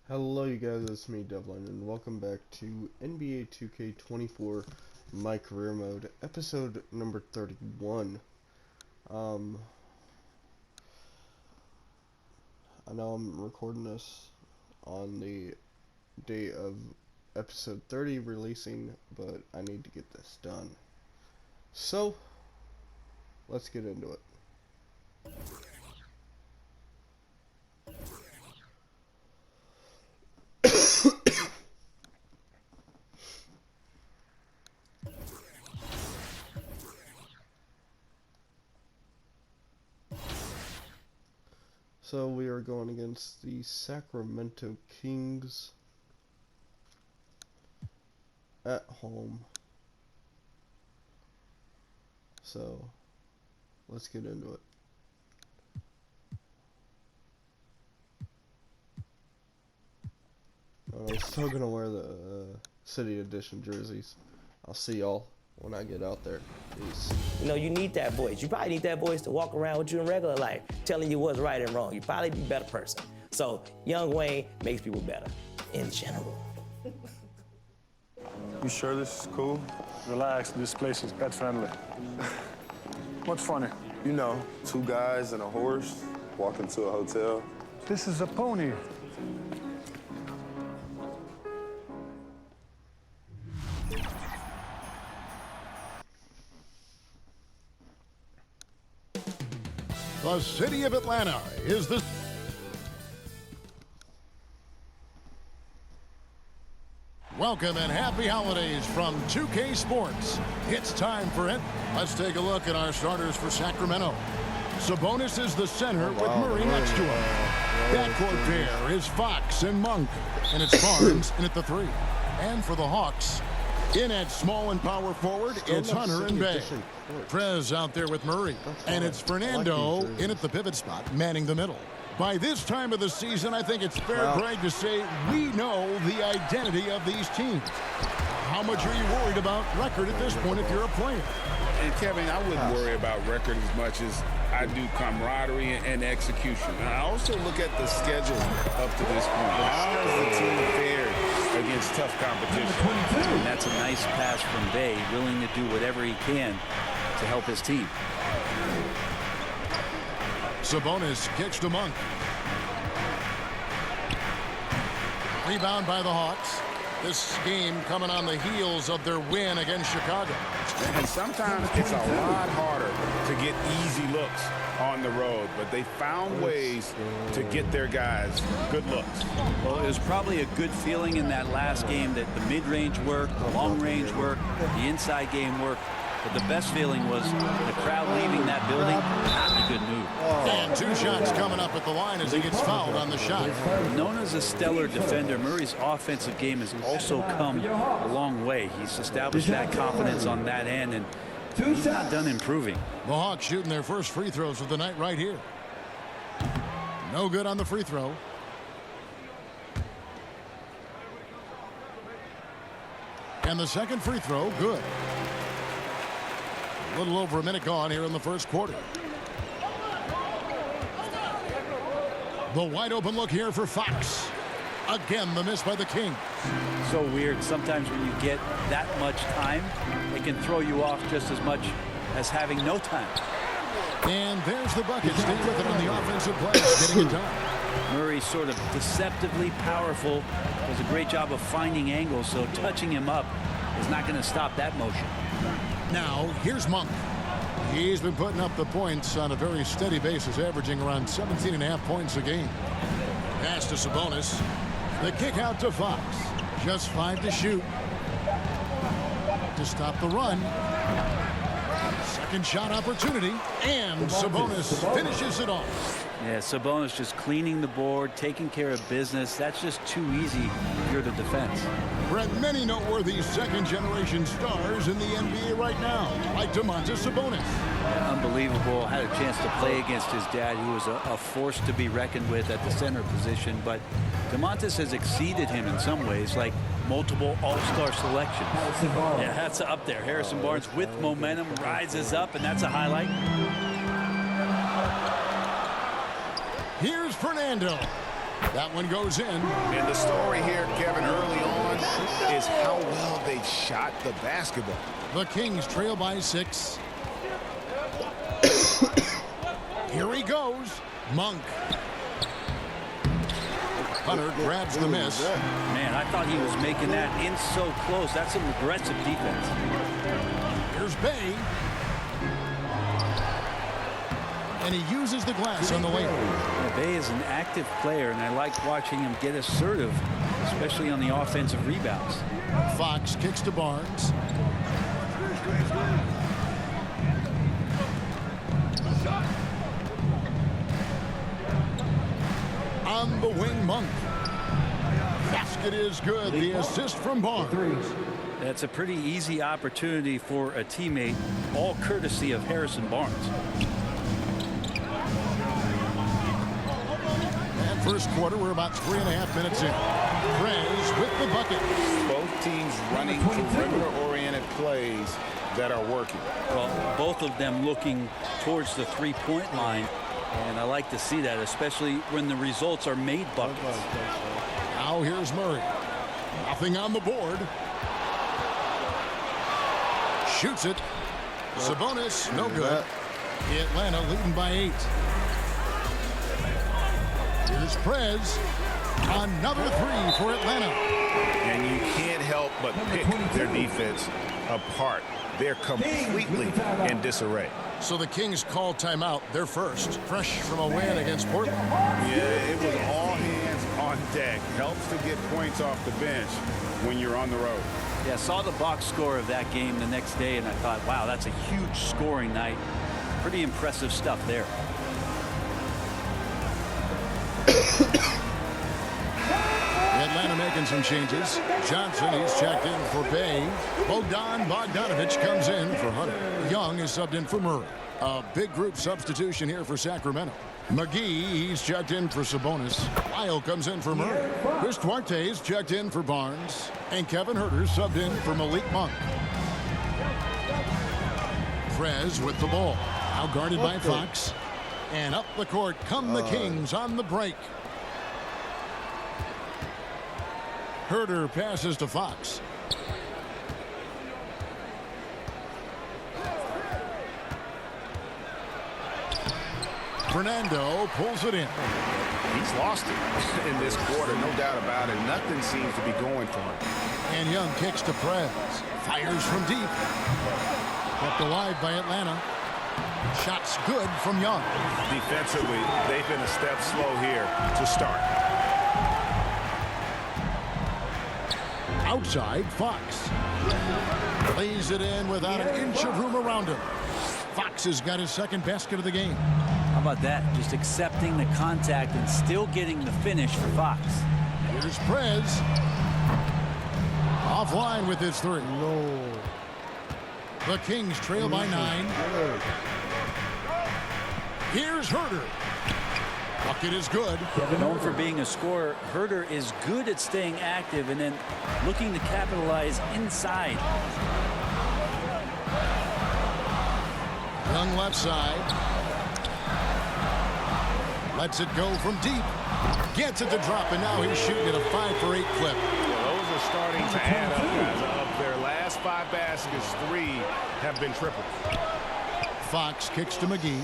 Hello you guys, it's me Devlin and welcome back to NBA 2K24 My Career Mode, episode number 31. I know I'm recording this on the day of episode 30 releasing, but I need to get this done. So, let's get into it. So we are going against the Sacramento Kings at home. So let's get into it. I'm still gonna wear the City Edition jerseys. I'll see y'all when I get out there. Peace. You know, you need that voice. You probably need that voice to walk around with you in regular life, telling you what's right and wrong. You probably be a better person. So, Young Wayne makes people better, in general. You sure this is cool? Relax, this place is pet friendly. What's funny? You know, two guys and a horse walk into a hotel. This is a pony. The city of Atlanta is the... Welcome and happy holidays from 2K Sports. It's time for it. Let's take a look at our starters for Sacramento. Sabonis is the center with Murray next to him. Backcourt pair is Fox and Monk, and it's Barnes in at the 3. And for the Hawks, in at small and power forward, it's Hunter and Bay. Prez out there with Murray. And it's Fernando in at the pivot spot, manning the middle. By this time of the season, I think it's fair, Greg, to say we know the identity of these teams. How much are you worried about record at this point if you're a player? And Kevin, I wouldn't worry about record as much as I do camaraderie and execution. And I also look at the schedule up to this point. How has the team fared against tough competition? And that's a nice pass from Bay, willing to do whatever he can to help his team. Sabonis kicks to Monk. Rebound by the Hawks. This game coming on the heels of their win against Chicago. And sometimes it's a lot harder to get easy looks on the road, but they found ways to get their guys good looks. Well, it was probably a good feeling in that last game that the mid-range worked, the long-range worked, the inside game worked. But the best feeling was the crowd leaving that building. Not a good move. And 2 shots coming up at the line as he gets fouled on the shot. Known as a stellar defender, Murray's offensive game has also come a long way. He's established that confidence on that end, and he's not done improving. The Hawks shooting their first free throws of the night right here. No good on the free throw. And the second free throw, good. A little over a minute gone here in the first quarter. The wide open look here for Fox. Again, the miss by the Kings. So weird. Sometimes when you get that much time, it can throw you off just as much as having no time. And there's the bucket. Stay with it on the offensive play. Getting it done. Murray sort of deceptively powerful. Does a great job of finding angles, so touching him up is not going to stop that motion. Now, here's Monk. He's been putting up the points on a very steady basis, averaging around 17.5 points a game. Pass to Sabonis. The kick out to Fox. Just 5 to shoot. To stop the run. Second shot opportunity. And Sabonis finishes it off. Yeah, Sabonis just cleaning the board, taking care of business. That's just too easy if you're the defense. Brett, many noteworthy second-generation stars in the NBA right now, like Domantas Sabonis. Yeah, unbelievable. Had a chance to play against his dad, who was a force to be reckoned with at the center position. But Domantas has exceeded him in some ways, like multiple all-star selections. Yeah, that's up there. Harrison Barnes with momentum rises up, and that's a highlight. Here's Fernando. That one goes in. And the story here, Kevin, early on is how well they shot the basketball. The Kings trail by 6. Here he goes. Monk. Hunter grabs the miss. Man, I thought he was making that in so close. That's some aggressive defense. Here's Bay. And he uses the glass on the way. Yeah, Bay is an active player, and I like watching him get assertive, especially on the offensive rebounds. Fox kicks to Barnes. On the wing, Monk. Basket is good. The assist from Barnes. That's a pretty easy opportunity for a teammate, all courtesy of Harrison Barnes. And first quarter, we're about 3.5 minutes in. Prez with the bucket. Both teams running perimeter-oriented plays that are working. Well, both of them looking towards the three-point line, and I like to see that, especially when the results are made buckets. Now here's Murray. Nothing on the board. Shoots it. Sabonis, no good. Atlanta leading by 8. Here's Prez. Another 3 for Atlanta. And you can't help but pick their defense apart. They're completely in disarray. So the Kings call timeout. They're first. Fresh from a win against Portland. Yeah, it was all hands on deck. Helps to get points off the bench when you're on the road. Yeah, I saw the box score of that game the next day, and I thought, wow, that's a huge scoring night. Pretty impressive stuff there. Atlanta making some changes. Johnson, he's checked in for Bay. Bogdan Bogdanovic comes in for Hunter. Young is subbed in for Murray. A big group substitution here for Sacramento. McGee, he's checked in for Sabonis. Lyle comes in for Murray. Chris Duarte is checked in for Barnes. And Kevin Huerter subbed in for Malik Monk. Prez with the ball. Now guarded by Fox. And up the court come the Kings on the break. Huerter passes to Fox. Fernando pulls it in. He's lost it in this quarter, no doubt about it. Nothing seems to be going for him. And Young kicks to Prez. Fires from deep. Kept alive by Atlanta. Shots good from Young. Defensively, they've been a step slow here to start. Outside, Fox. Lays it in without an inch of room around him. Fox has got his second basket of the game. How about that? Just accepting the contact and still getting the finish for Fox. Here's Prez. Offline with his 3. No. The Kings trail by 9. Here's Huerter. Bucket is good. Known for being a scorer, Huerter is good at staying active and then looking to capitalize inside. Young left side. Lets it go from deep. Gets it to drop, and now he's shooting at a 5-for-8 clip. Well, those are starting to add up, guys. Of their last 5 baskets, 3 have been triples. Fox kicks to McGee.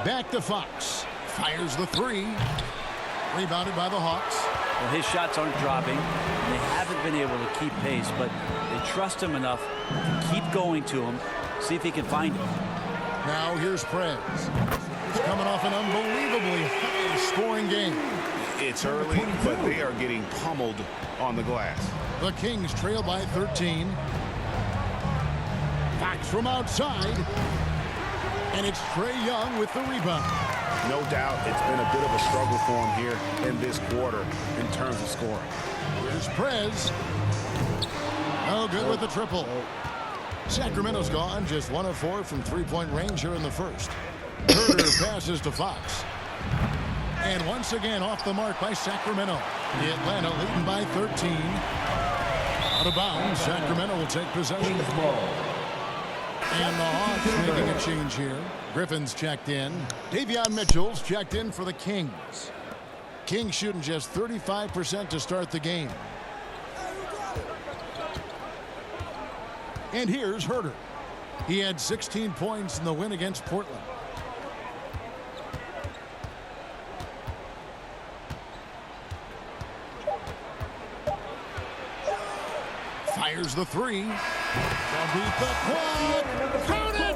Back to Fox. Fires the 3. Rebounded by the Hawks. Well, his shots aren't dropping. And they haven't been able to keep pace, but they trust him enough to keep going to him, see if he can find him. Now here's Prez. He's coming off an unbelievably high-scoring game. It's early, but they are getting pummeled on the glass. The Kings trail by 13. Fox from outside. And it's Trae Young with the rebound. No doubt it's been a bit of a struggle for him here in this quarter in terms of scoring. Here's Prez. No good with the triple. Sacramento's gone just 1 of 4 from 3-point range here in the first. Huerter passes to Fox. And once again off the mark by Sacramento. The Atlanta leading by 13. Out of bounds, Sacramento will take possession. And the Hawks making a change here. Griffin's checked in. Davion Mitchell's checked in for the Kings. Kings shooting just 35% to start the game. And here's Herter. He had 16 points in the win against Portland. Fires the three. Beat the clock. Count it!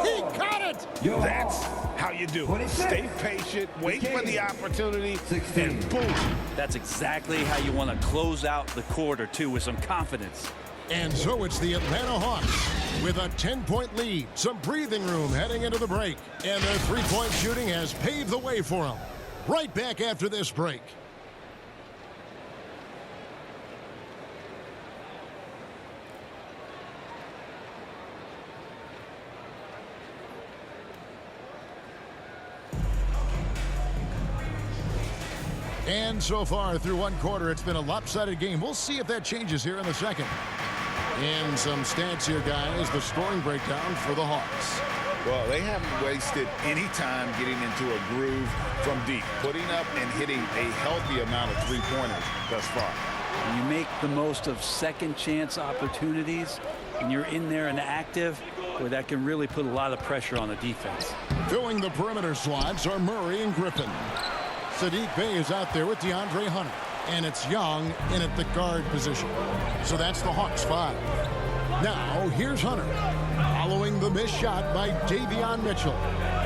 He caught it! That's how you do it. Stay patient, wait for the opportunity, and boom. That's exactly how you want to close out the quarter, too, with some confidence. And so it's the Atlanta Hawks with a 10-point lead, some breathing room heading into the break. And their three-point shooting has paved the way for them. Right back after this break. And so far through one quarter, it's been a lopsided game. We'll see if that changes here in the second. And some stats here, guys. The scoring breakdown for the Hawks. Well, they haven't wasted any time getting into a groove from deep, putting up and hitting a healthy amount of three-pointers thus far. When you make the most of second chance opportunities and you're in there and active, boy, that can really put a lot of pressure on the defense. Filling the perimeter slots are Murray and Griffin. Saddiq Bey is out there with DeAndre Hunter. And it's Young in at the guard position. So that's the Hawks 5. Now, here's Hunter. Following the missed shot by Davion Mitchell.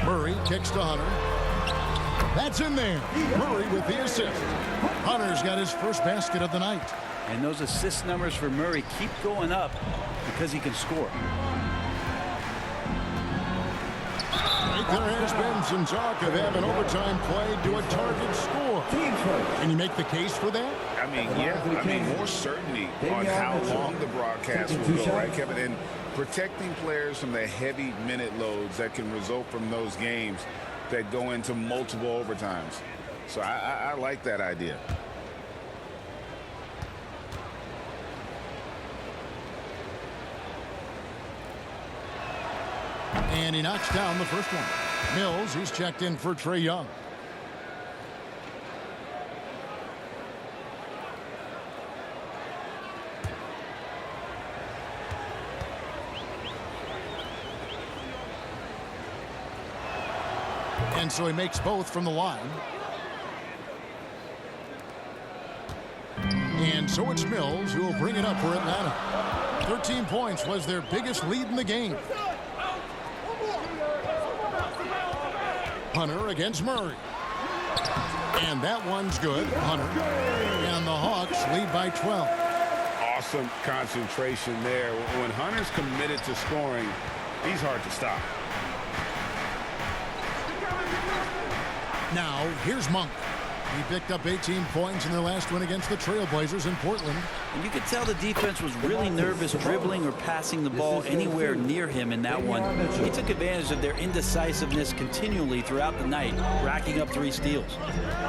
Murray kicks to Hunter. That's in there. Murray with the assist. Hunter's got his first basket of the night. And those assist numbers for Murray keep going up because he can score. There has been some talk of having overtime played to a target score. Can you make the case for that? I mean, yeah. I mean, more certainty on how long the broadcast will go, right, Kevin? And protecting players from the heavy minute loads that can result from those games that go into multiple overtimes. So I like that idea. And he knocks down the first one. Mills, he's checked in for Trae Young. And so he makes both from the line. And so it's Mills who will bring it up for Atlanta. 13 points was their biggest lead in the game. Hunter against Murray. And that one's good. Hunter. And the Hawks lead by 12. Awesome concentration there. When Hunter's committed to scoring, he's hard to stop. Now, here's Monk. He picked up 18 points in their last win against the Trailblazers in Portland. And you could tell the defense was really nervous dribbling or passing the ball anywhere near him in that one. He took advantage of their indecisiveness continually throughout the night, racking up 3 steals.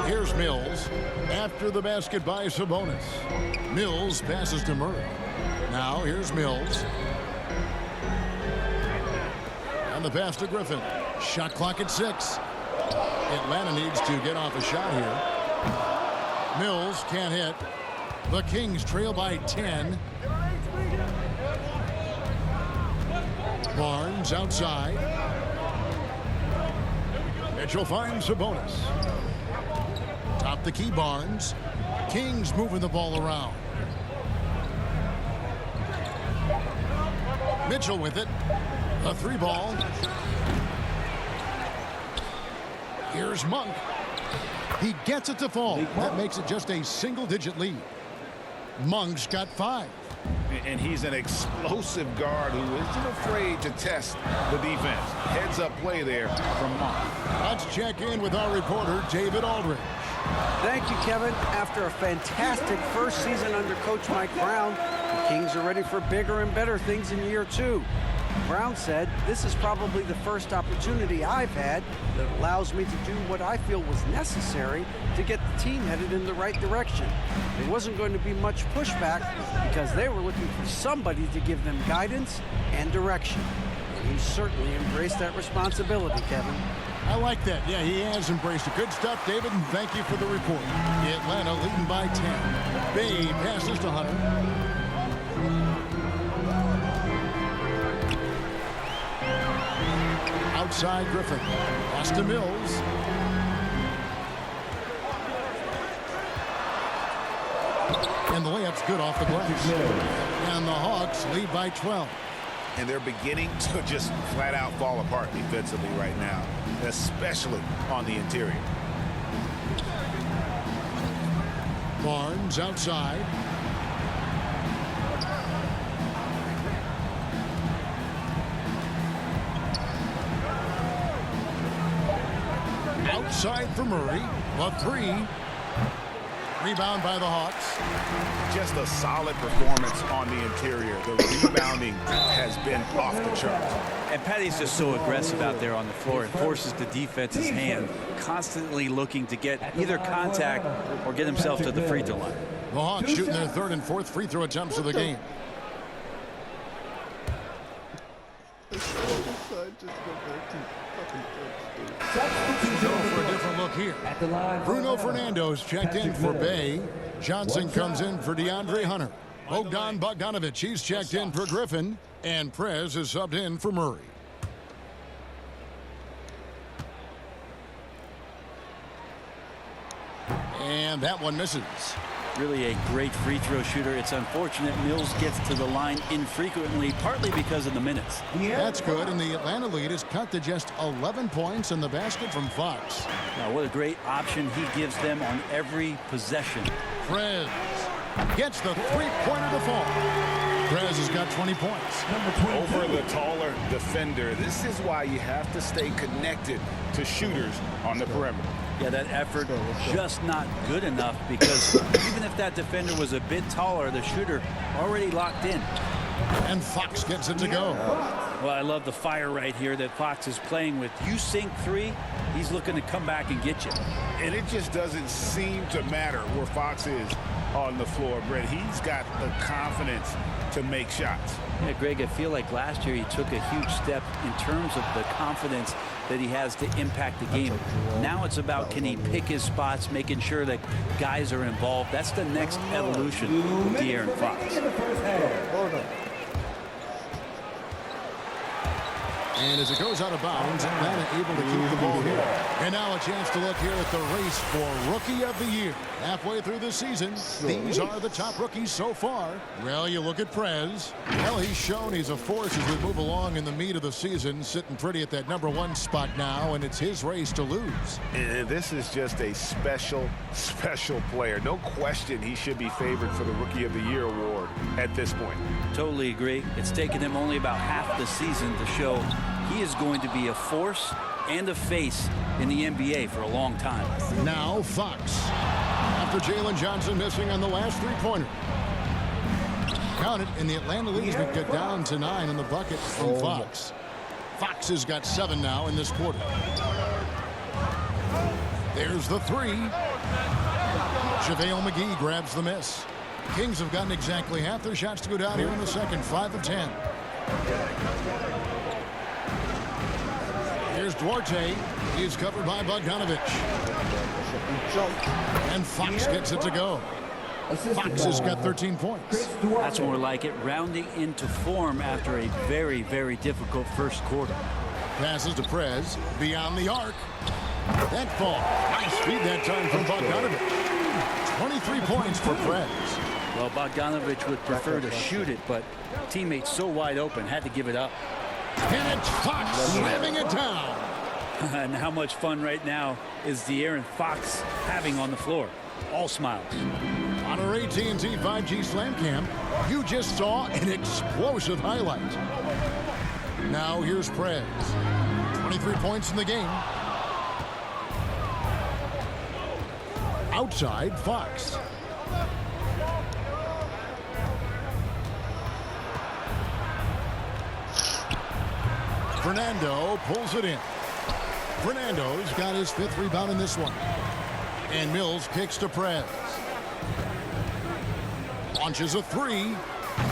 Here's Mills after the basket by Sabonis. Mills passes to Murray. Now here's Mills. And the pass to Griffin. Shot clock at 6. Atlanta needs to get off a shot here. Mills can't hit. The Kings trail by 10. Barnes outside. Mitchell finds Sabonis. Top the key, Barnes. Kings moving the ball around. Mitchell with it. A 3 ball. Here's Monk. He gets it to fall. That makes it just a single-digit lead. Monk's got 5. And he's an explosive guard who isn't afraid to test the defense. Heads-up play there from Monk. Let's check in with our reporter, David Aldridge. Thank you, Kevin. After a fantastic first season under Coach Mike Brown, the Kings are ready for bigger and better things in year 2. Brown said, "This is probably the first opportunity I've had that allows me to do what I feel was necessary to get the team headed in the right direction. There wasn't going to be much pushback because they were looking for somebody to give them guidance and direction." He's certainly embraced that responsibility, Kevin. I like that. Yeah, he has embraced it. Good stuff, David, and thank you for the report. Atlanta leading by 10. Bay passes to Hunter. Outside Griffin. Pass to Mills. And the layup's good off the glass. And the Hawks lead by 12. And they're beginning to just flat out fall apart defensively right now, especially on the interior. Barnes outside. Outside for Murray. A three. Rebound by the Hawks. Just a solid performance on the interior. The rebounding has been off the charts. And Patty's just so aggressive out there on the floor. It forces the defense's hand, constantly looking to get either contact or get himself to the free throw line. The Hawks shooting their third and fourth free throw attempts of the game. Go for a different look here. Bruno Fernando's checked in for Bay. Johnson comes in for DeAndre Hunter. Bogdan Bogdanovic, he's checked in for Griffin. And Prez is subbed in for Murray. And that one misses. Really a great free throw shooter. It's unfortunate Mills gets to the line infrequently, partly because of the minutes. That's good, and the Atlanta lead is cut to just 11 points in the basket from Fox. Now, what a great option he gives them on every possession. Prez gets the three-pointer to fall. Prez has got 20 points. Over the taller defender. This is why you have to stay connected to shooters on the perimeter. Yeah, that effort just not good enough, because even if that defender was a bit taller, the shooter already locked in. And Fox gets it to go. Well, I love the fire right here that Fox is playing with. You sink three, he's looking to come back and get you. And it just doesn't seem to matter where Fox is on the floor, Brett. He's got the confidence to make shots. Yeah, Greg, I feel like last year he took a huge step in terms of the confidence that he has to impact the game. Now it's about, can he pick his spots, making sure that guys are involved. That's the next evolution of De'Aaron Fox. And as it goes out of bounds, Atlanta able to keep the ball here. And now a chance to look here at the race for Rookie of the Year. Halfway through the season, these are the top rookies so far. Well, you look at Prez. Well, he's shown he's a force as we move along in the meat of the season, sitting pretty at that #1 spot now, and it's his race to lose. And this is just a special, special player. No question he should be favored for the Rookie of the Year award at this point. Totally agree. It's taken him only about half the season to show he is going to be a force and a face in the NBA for a long time. Now Fox. After Jalen Johnson missing on the last three-pointer. Count it, and the Atlanta leads would get down to 9 in the bucket from Fox. Fox has got 7 now in this quarter. There's the three. JaVale McGee grabs the miss. Kings have gotten exactly half their shots to go down here in the second, 5 of 10. Here's Duarte. He's covered by Bogdanovic. And Fox gets it to go. Fox has got 13 points. That's more like it, rounding into form after a very, very difficult first quarter. Passes to Prez. Beyond the arc. That ball. Nice feed that time from Bogdanovic. 23 points for Prez. Well, Bogdanovic would prefer to shoot it, but teammates so wide open, had to give it up. And it's Fox slamming it down. And how much fun right now is De'Aaron Fox having on the floor? All smiles. On our AT&T 5G Slam Cam, you just saw an explosive highlight. Now here's Prez. 23 points in the game. Outside, Fox. Fernando pulls it in. Fernando's got his 5th rebound in this one. And Mills kicks to Prez. Launches a three.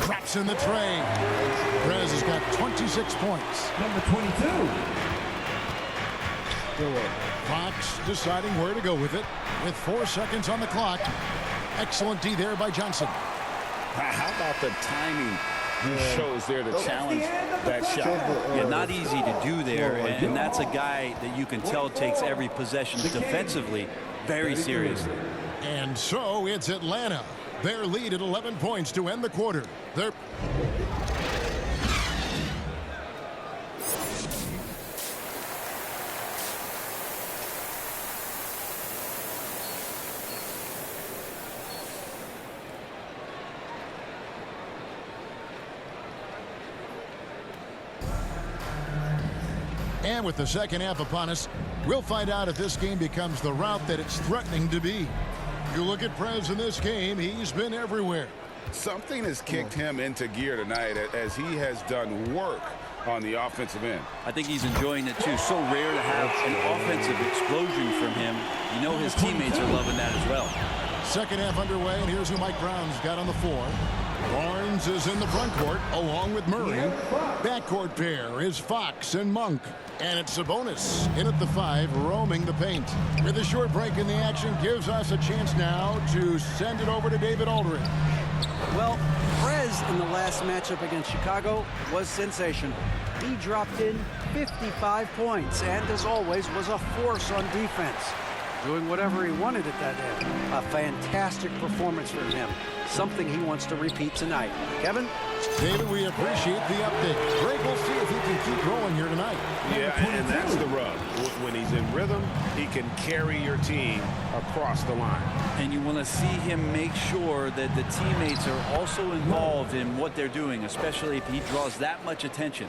Drops in the tray. Prez has got 26 points. Number 22. Fox deciding where to go with it with 4 seconds on the clock. Excellent D there by Johnson. How about the timing he shows there to challenge that shot? Yeah, not easy to do there, and that's a guy that you can tell takes every possession defensively very seriously. And so it's Atlanta. Their lead at 11 points to end the quarter. They're And with the second half upon us, we'll find out if this game becomes the route that it's threatening to be. You look at Prez in this game, he's been everywhere. Something has kicked him into gear tonight as he has done work on the offensive end. I think he's enjoying it too. So rare to have an offensive explosion from him. You know his teammates are loving that as well. Second half underway, and here's who Mike Brown's got on the floor. Barnes is in the front court along with Murray. Backcourt pair is Fox and Monk. And it's Sabonis in at the 5, roaming the paint. With a short break in the action, gives us a chance now to send it over to David Aldridge. Well, Prez in the last matchup against Chicago was sensational. He dropped in 55 points and, as always, was a force on defense, doing whatever he wanted at that end. A fantastic performance from him, something he wants to repeat tonight. Kevin? David, we appreciate the update. Greg, we'll see if he can keep growing here tonight. Yeah, and that's the rub. When he's in rhythm, he can carry your team across the line. And you want to see him make sure that the teammates are also involved in what they're doing, especially if he draws that much attention.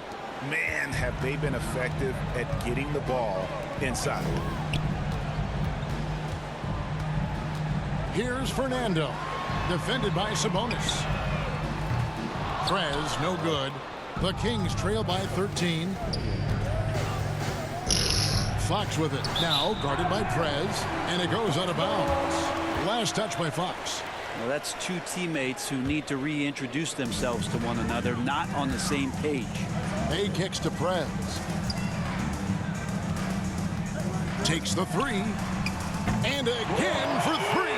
Man, have they been effective at getting the ball inside. Here's Fernando, defended by Sabonis. Prez, no good. The Kings trail by 13. Fox with it. Now guarded by Prez, and it goes out of bounds. Last touch by Fox. Well, that's two teammates who need to reintroduce themselves to one another, not on the same page. A kicks to Prez. Takes the 3. And again for 3.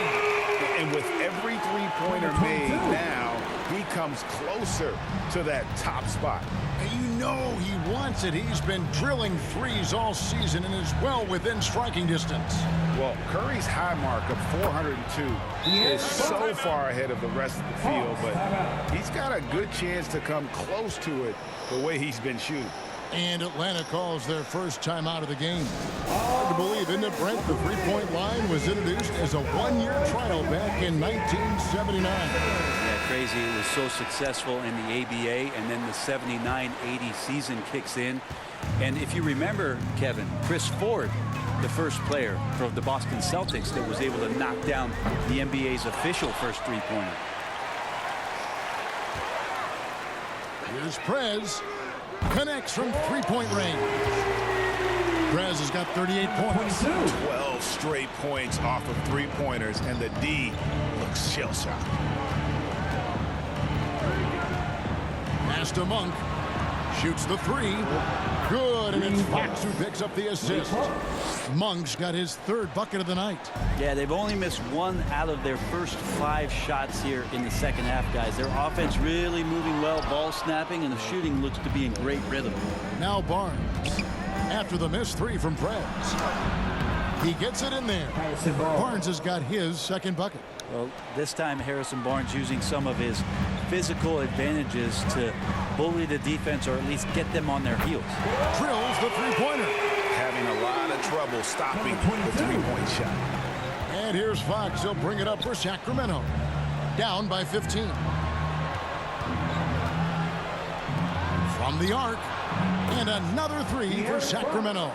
And with every three-pointer made now, he comes closer to that top spot. And you know he wants it. He's been drilling threes all season and is well within striking distance. Well, Curry's high mark of 402 is so far ahead of the rest of the field, but he's got a good chance to come close to it the way he's been shooting. And Atlanta calls their first time out of the game. Hard to believe, isn't it, Brent? The three-point line was introduced as a one-year trial back in 1979. Yeah, crazy. It was so successful in the ABA, and then the 79-80 season kicks in. And if you remember, Kevin, Chris Ford, the first player from the Boston Celtics that was able to knock down the NBA's official first three-pointer. Here's Prez. Connects from three-point range. Prez has got 38 points. 12 straight points off of three-pointers, and the D looks shell-shocked. Pass to Monk. Shoots the 3. Good, and it's Fox who picks up the assist. Monk's got his third bucket of the night. Yeah, they've only missed 1 out of their first 5 shots here in the second half, guys. Their offense really moving well, ball snapping, and the shooting looks to be in great rhythm. Now Barnes. After the missed 3 from Prez. He gets it in there. Barnes has got his second bucket. Well, this time Harrison Barnes using some of his physical advantages to bully the defense or at least get them on their heels. Drills the three-pointer. Having a lot of trouble stopping the three-point shot. And here's Fox. He'll bring it up for Sacramento. Down by 15. From the arc. And another 3 for Sacramento.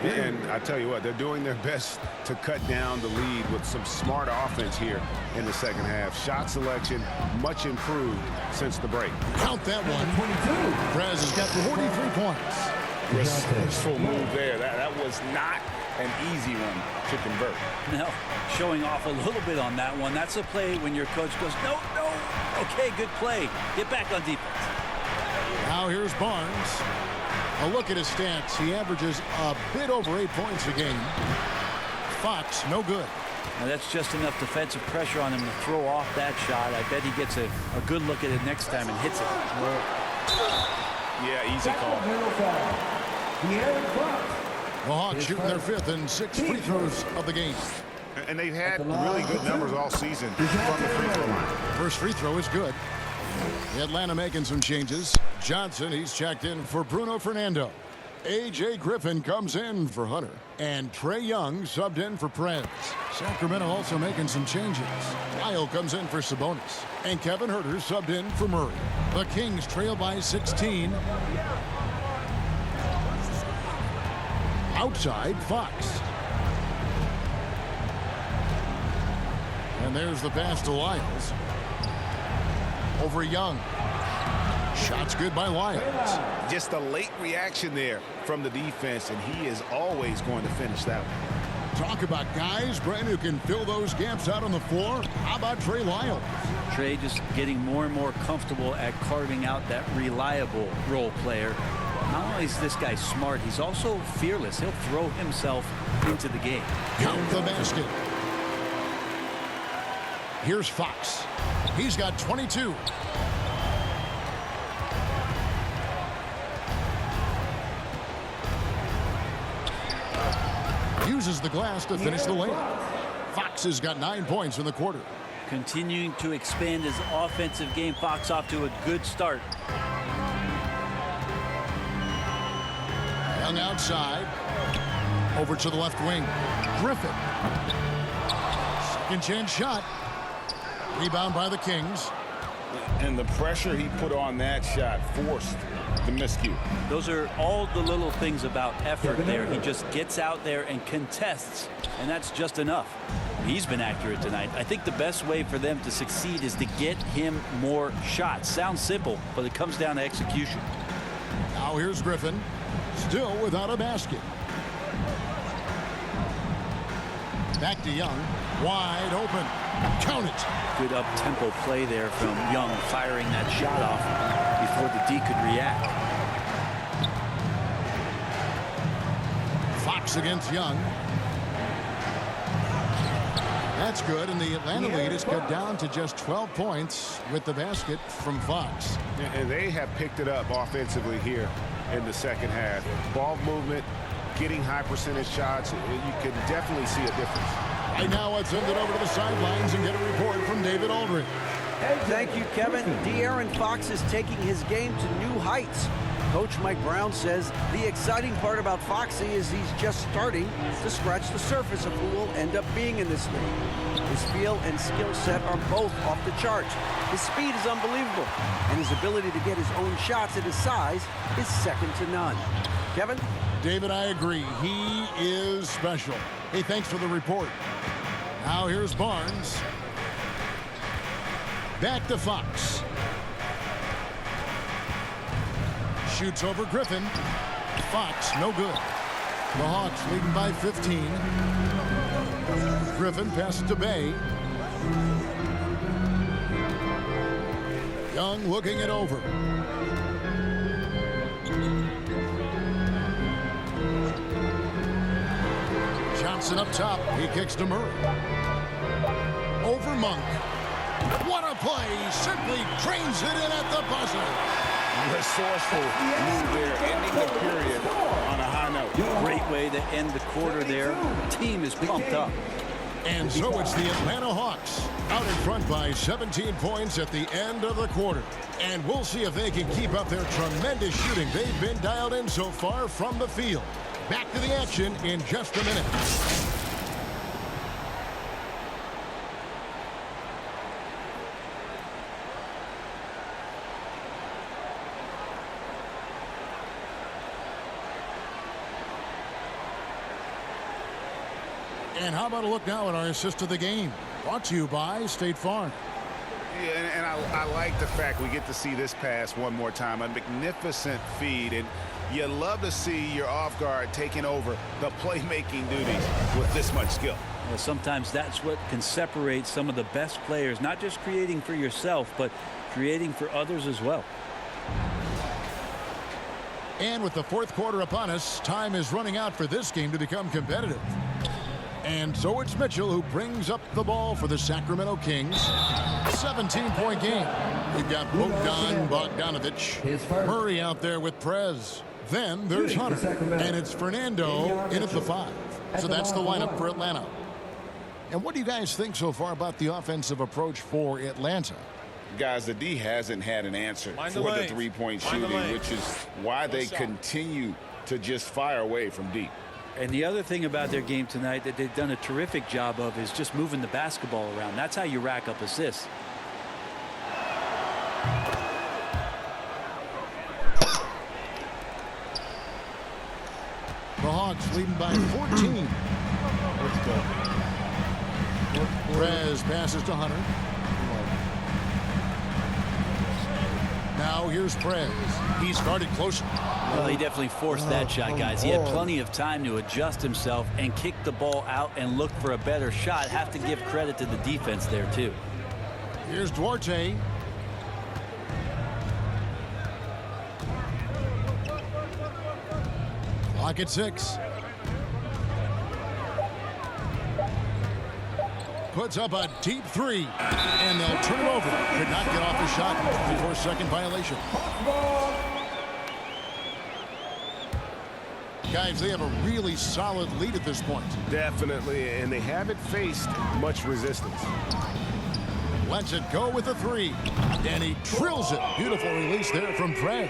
And I tell you what, they're doing their best to cut down the lead with some smart offense here in the second half. Shot selection much improved since the break. Count that one. Prez has got 43 points. Resourceful move there. That was not an easy one to convert. Now, showing off a little bit on that one. That's a play when your coach goes, no, no. Okay, good play. Get back on defense. Now here's Barnes. A look at his stats. He averages a bit over 8 points a game. Fox, no good. Now that's just enough defensive pressure on him to throw off that shot. I bet he gets a good look at it next time and hits it. Yeah, easy call. The Hawks shooting their 5th and 6th free throws of the game. And they've had really good numbers all season from the free throw line. First free throw is good. Atlanta making some changes. Johnson, he's checked in for Bruno Fernando. A.J. Griffin comes in for Hunter. And Trae Young subbed in for Prez. Sacramento also making some changes. Lyle comes in for Sabonis. And Kevin Huerter subbed in for Murray. The Kings trail by 16. Outside, Fox. And there's the pass to Lyles. Over Young. Shots good by Lyles. Just a late reaction there from the defense, and he is always going to finish that one. Talk about guys, Brent, who can fill those gaps out on the floor. How about Trey Lyles? Trae just getting more and more comfortable at carving out that reliable role player. Not only is this guy smart, he's also fearless. He'll throw himself into the game. Count the basket. Here's Fox. He's got 22. Uses the glass to finish the layup. Fox has got 9 points in the quarter. Continuing to expand his offensive game. Fox off to a good start. Young outside. Over to the left wing. Griffin. Second chance shot. Rebound by the Kings. And the pressure he put on that shot forced the miscue. Those are all the little things about effort there. He just gets out there and contests, and that's just enough. He's been accurate tonight. I think the best way for them to succeed is to get him more shots. Sounds simple, but it comes down to execution. Now here's Griffin. Still without a basket. Back to Young. Wide open. Count it. Good up-tempo play there from Young, firing that shot off before the D could react. Fox against Young. That's good, and the Atlanta lead is cut down to just 12 points with the basket from Fox. And they have picked it up offensively here in the second half. Ball movement, getting high percentage shots, you can definitely see a difference. Right now, let's send it over to the sidelines and get a report from David Aldridge. Thank you, Kevin. De'Aaron Fox is taking his game to new heights. Coach Mike Brown says the exciting part about Foxy is he's just starting to scratch the surface of who will end up being in this league. His feel and skill set are both off the charts. His speed is unbelievable, and his ability to get his own shots at his size is second to none. Kevin? David, I agree. He is special. Hey, thanks for the report. Now here's Barnes. Back to Fox. Shoots over Griffin. Fox, no good. The Hawks leading by 15. Griffin passes to Bay. Young looking it over. Johnson up top. He kicks to Murray. Over Monk. What a play. Simply drains it in at the buzzer. Resourceful move there, ending the period on a high note. Great way to end the quarter there. The team is pumped up. And so it's the Atlanta Hawks out in front by 17 points at the end of the quarter. And we'll see if they can keep up their tremendous shooting they've been dialed in so far from the field. Back to the action in just a minute. And how about a look now at our assist of the game? Brought to you by State Farm. Yeah, and I like the fact we get to see this pass one more time. A magnificent feed. And You love to see your off guard taking over the playmaking duties with this much skill. Well, sometimes that's what can separate some of the best players, not just creating for yourself, but creating for others as well. And with the fourth quarter upon us, time is running out for this game to become competitive. And so it's Mitchell who brings up the ball for the Sacramento Kings. 17-point game. We've got Bogdanovic. Murray out there with Prez. Then there's Hunter. And it's Fernando in at the 5. So that's the lineup for Atlanta. And what do you guys think so far about the offensive approach for Atlanta? Guys, the D hasn't had an answer for the three-point shooting, which is why they continue to just fire away from deep. And the other thing about their game tonight that they've done a terrific job of is just moving the basketball around. That's how you rack up assists. The Hawks leading by 14. Let's go. Prez passes to Hunter. Now here's Prez. He started closer. Well, he definitely forced that shot, guys. He had plenty of time to adjust himself and kick the ball out and look for a better shot. Have to give credit to the defense there, too. Here's Duarte. Clock at 6. Puts up a deep 3, and they'll turn it over. Could not get off the shot before second violation. Guys, they have a really solid lead at this point. Definitely, and they haven't faced much resistance. Lets it go with a 3, and he drills it. Beautiful release there from Prez.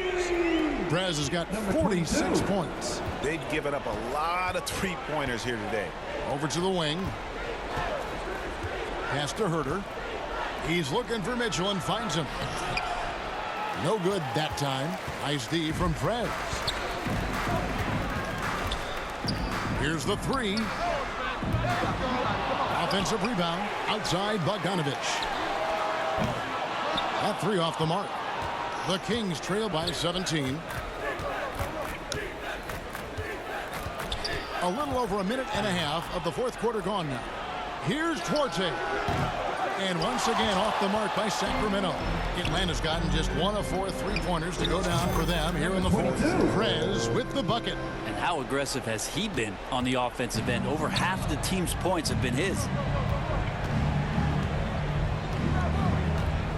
Prez has got 46 points. They've given up a lot of three-pointers here today. Over to the wing. Pass to Herter. He's looking for Mitchell and finds him. No good that time. Nice D from Prez. Here's the 3. Offensive rebound. Outside Bogdanovic. That 3 off the mark. The Kings trail by 17. A little over a minute and a half of the fourth quarter gone now. Here's Duarte. And once again off the mark by Sacramento. Atlanta's gotten just 1 of 4 3-pointers to go down for them here in the fourth. Prez with the bucket. And how aggressive has he been on the offensive end? Over half the team's points have been his.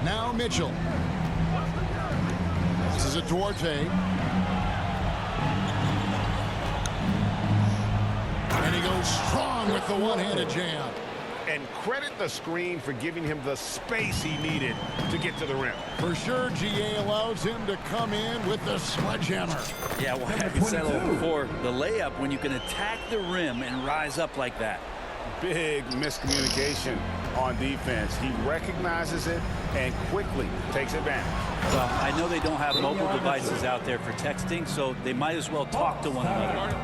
Now Mitchell. This is a Duarte. And he goes strong with the one-handed jam. And credit the screen for giving him the space he needed to get to the rim. For sure, GA allows him to come in with the sledgehammer. Yeah, well, having said before, the layup, when you can attack the rim and rise up like that. Big miscommunication on defense. He recognizes it and quickly takes advantage. Well, I know they don't have mobile devices out there for texting, so they might as well talk to one another.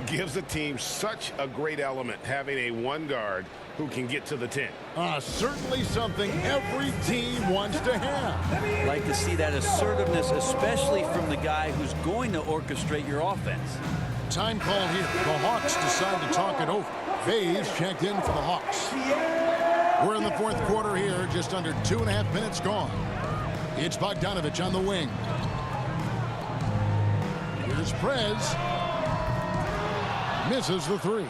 Gives the team such a great element having a one guard who can get to the 10. Certainly something every team wants to have. Like to see that assertiveness, especially from the guy who's going to orchestrate your offense. Time call here. The Hawks decide to talk it over. Faves checked in for the Hawks. We're in the fourth quarter here, just under 2.5 minutes gone. It's Bogdanovic on the wing. Here's Prez. Misses the 3.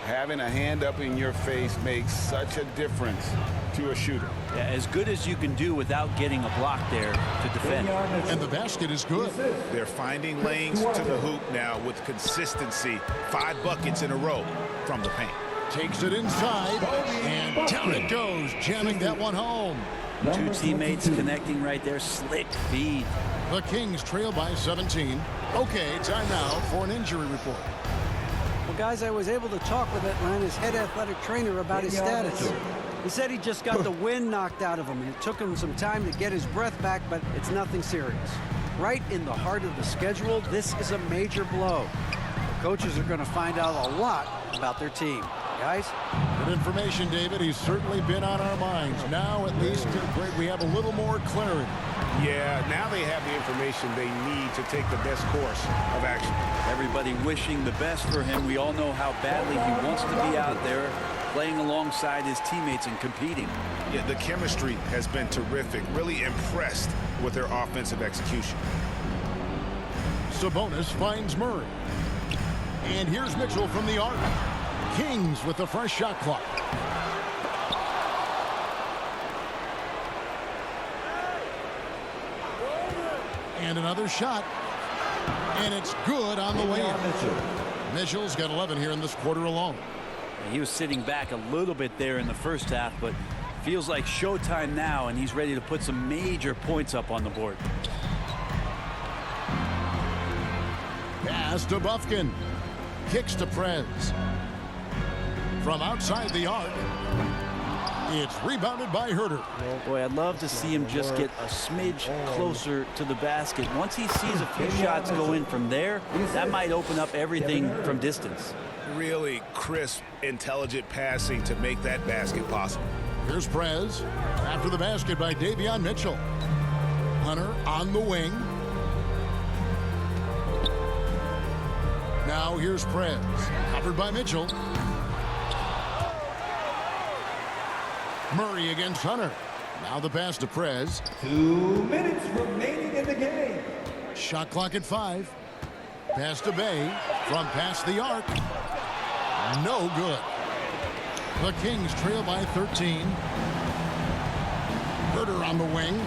Having a hand up in your face makes such a difference to a shooter. Yeah, as good as you can do without getting a block there to defend. And the basket is good. They're finding lanes to the hoop now with consistency. 5 buckets in a row from the paint. Takes it inside, and down it goes, jamming that one home. 2 teammates connecting right there. Slick feed. The Kings trail by 17. Okay, time now for an injury report. Well, guys, I was able to talk with Atlanta's head athletic trainer about his status. He said he just got the wind knocked out of him, and it took him some time to get his breath back, but it's nothing serious. Right in the heart of the schedule, this is a major blow. The coaches are going to find out a lot about their team. guys. Good information, David. He's certainly been on our minds. Now, at least, Greg, we have a little more clarity. Yeah, now they have the information they need to take the best course of action. Everybody wishing the best for him. We all know how badly he wants to be out there playing alongside his teammates and competing. Yeah, the chemistry has been terrific. Really impressed with their offensive execution. Sabonis finds Murray. And here's Mitchell from the arc. Kings with the fresh shot clock. And another shot. And it's good on the way in. Mitchell's got 11 here in this quarter alone. He was sitting back a little bit there in the first half, but feels like showtime now, and he's ready to put some major points up on the board. Pass to Bufkin. Kicks to Prez. From outside the arc. It's rebounded by Herter. Boy, I'd love to see him just get a smidge closer to the basket. Once he sees a few shots go in from there, that might open up everything from distance. Really crisp, intelligent passing to make that basket possible. Here's Prez. After the basket by Davion Mitchell. Hunter on the wing. Now here's Prez. Covered by Mitchell. Murray against Hunter. Now the pass to Prez. 2 minutes remaining in the game. Shot clock at 5. Pass to Bay. From past the arc. No good. The Kings trail by 13. Herter on the wing.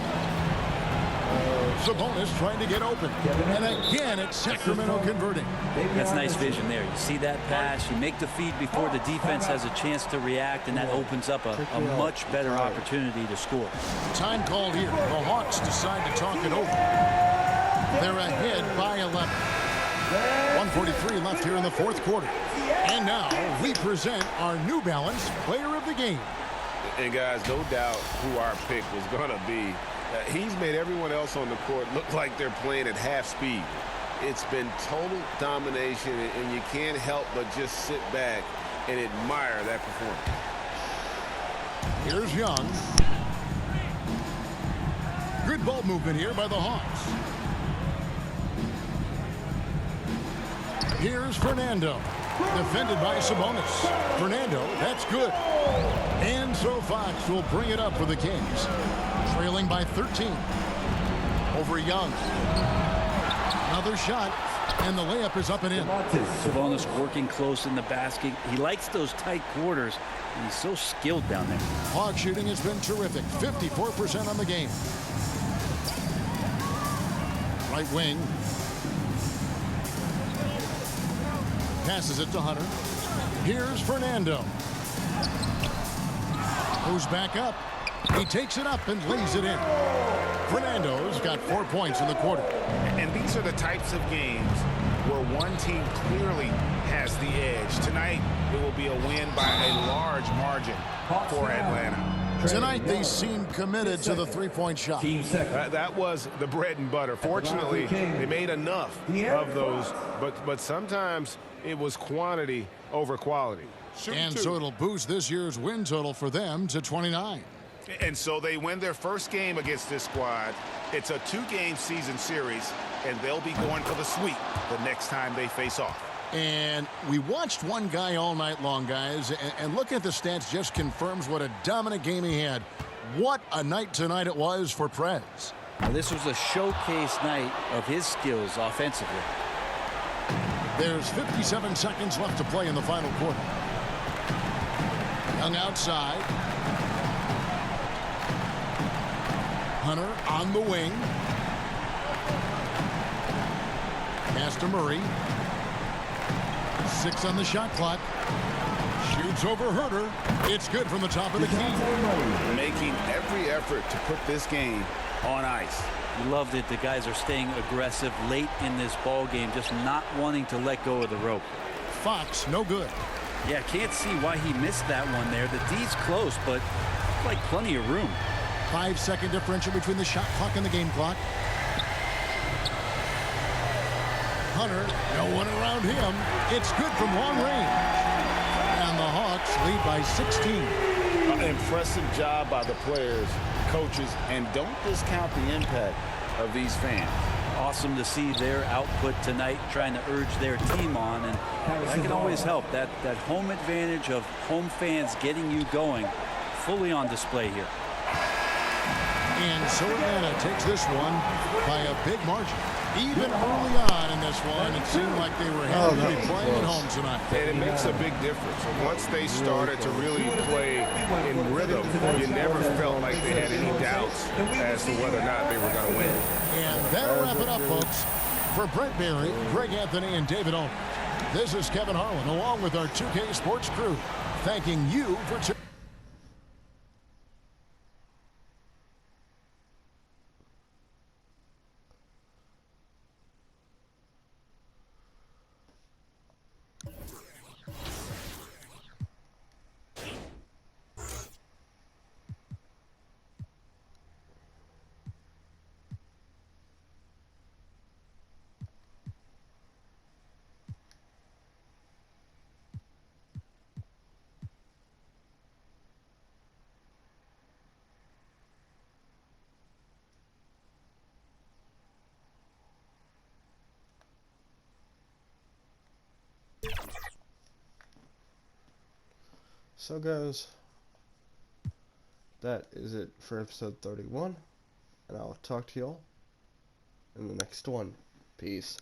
Sabonis trying to get open. And again, it's Sacramento converting. That's nice vision there. You see that pass, you make the feed before the defense has a chance to react, and that opens up a much better opportunity to score. Time called here. The Hawks decide to talk it over. They're ahead by 11. 1:43 left here in the fourth quarter. And now we present our New Balance Player of the Game. And guys, no doubt who our pick was going to be. He's made everyone else on the court look like they're playing at half speed. It's been total domination, and you can't help but just sit back and admire that performance. Here's Young. Good ball movement here by the Hawks. Here's Fernando. Defended by Sabonis. Fernando, that's good. And so Fox will bring it up for the Kings. Trailing by 13. Over Young. Another shot. And the layup is up and in. Sabonis working close in the basket. He likes those tight quarters, and he's so skilled down there. Hawk shooting has been terrific. 54% on the game. Right wing. Passes it to Hunter. Here's Fernando. Goes back up. He takes it up and lays it in. Fernando's got 4 points in the quarter. And these are the types of games where one team clearly has the edge. Tonight, it will be a win by a large margin for Atlanta. Tonight, they seem committed to the three-point shot. That was the bread and butter. Fortunately, they made enough of those, but sometimes it was quantity over quality. And so it'll boost this year's win total for them to 29. And so they win their first game against this squad. It's a 2-game season series, and they'll be going for the sweep the next time they face off. And we watched one guy all night long, guys, and looking at the stats just confirms what a dominant game he had. What a night tonight it was for Prez. Now, this was a showcase night of his skills offensively. There's 57 seconds left to play in the final quarter. Young outside. Hunter on the wing. Pass to Murray. 6 on the shot clock. Shoots over Herter. It's good from the top of the key. Making every effort to put this game on ice. You loved it. The guys are staying aggressive late in this ball game, just not wanting to let go of the rope. Fox, no good. Yeah, can't see why he missed that one there. The D's close, but like plenty of room. 5-second differential between the shot clock and the game clock. Hunter, no one around him. It's good from long range. And the Hawks Bucks lead by 16. Impressive job by the players, coaches, and don't discount the impact of these fans. Awesome to see their output tonight, trying to urge their team on, and that can always help. That home advantage of home fans getting you going, fully on display here. And so Atlanta takes this one by a big margin. Even early on in this one, it seemed like they were happy to be playing at home tonight. And it makes a big difference. Once they started to really play in rhythm, you never felt like they had any doubts as to whether or not they were going to win. And that'll wrap it up, folks. For Brent Barry, Greg Anthony, and David Owen, this is Kevin Harlan, along with our 2K Sports crew, thanking you for tuning in. So guys, that is it for episode 31, and I'll talk to y'all in the next one. Peace.